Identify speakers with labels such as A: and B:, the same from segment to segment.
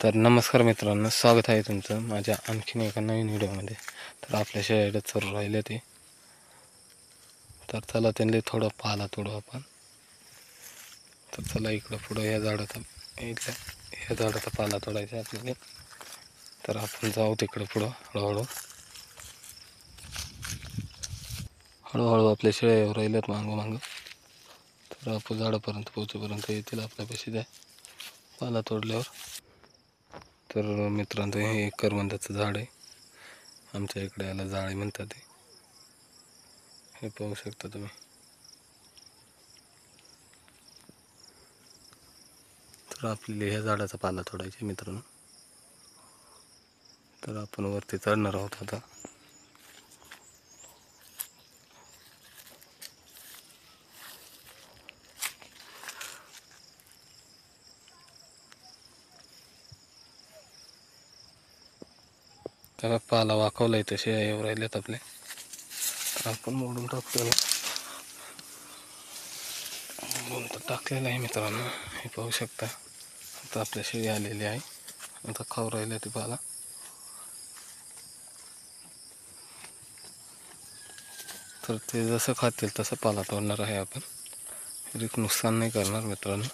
A: तर नमस्कार मित्रांनो, स्वागत आहे तुमचं माझ्या आणखीन एका नवीन व्हिडिओमध्ये. तर आपल्या शेळ्या चरू राहिले ते, तर चला त्यांना थोडं पाला तोडू आपण. तर चला इकडं पुढं या झाडाचा पाला तोडायचा आपल्याला. तर आपण जाऊ तिकडं पुढं हळूहळू आपल्या शेळ्या येऊ राहिल्यात मागं. तर आपण झाडापर्यंत पोहोचेपर्यंत येतील आपल्यापाशी द्या पाला तोडल्यावर. तर मित्रांनो, हे करवंदाचं झाड आहे. आमच्या इकडे याला जाळी म्हणतात. हे पाहू शकता तुम्ही. तर आपल्याला ह्या झाडाचा पाला तोडायचा मित्रांनो. तर आपण वरती चढणार आहोत आता. त्याला पाला वाकवलाय तसे येऊ राहिलेत आपले. तर आपण मोडून टाकतो. मोडून तर टाकलेलं आहे मित्रांनो, हे पाहू शकता. आता आपल्या शेळी आलेली आहे. आता खाऊ राहिले ते पाला. तर ते जसं खातील तसं पाला तोडणार आहे आपण. नुकसान नाही करणार मित्रांनो.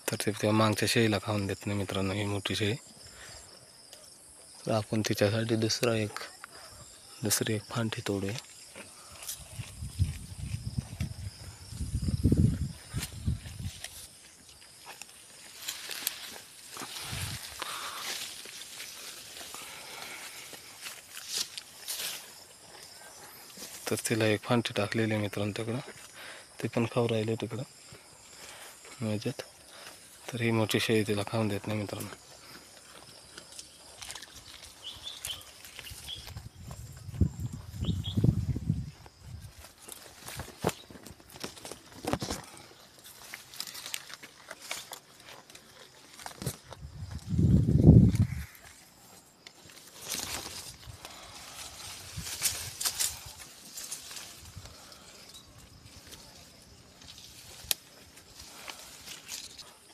A: तर ते त्या मागच्या शेळीला खाऊन देत नाही मित्रांनो, ही मोठी शेळी. तर आपण तिच्यासाठी दुसरी एक फांठी तोडूया. तर तिला एक फांठी टाकलेली आहे मित्रांनो तिकडं. ते पण खाऊ राहिले तिकडं मजेत. तर ही मोठी शेळी तिला खाऊन देत नाही मित्रांनो.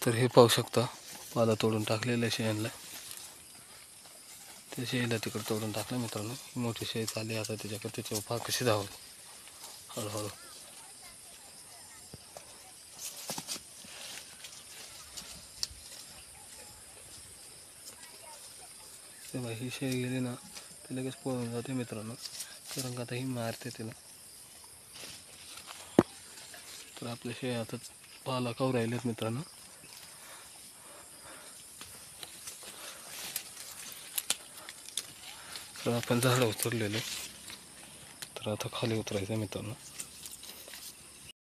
A: तर हे पाहू शकता, पाला तोडून टाकलेलं आहे शेळ्यांना. त्या शेळीला तिकडं तोडून टाकलं मित्रांनो. मोठी शेळी चालली आता त्याच्याकडे. त्याच्यावर पहा कशी धावली हळूहळू. तेव्हा ही शेळी गेली ना, ती लगेच पळून जाते मित्रांनो. कारण का आता ही मारते तिला. तर आपल्या शेळ्या आता पाला खाऊ राहिलेत मित्रांनो. तर आपण झाड उतरलेले. तर आता खाली उतरायचं मित्रांनो.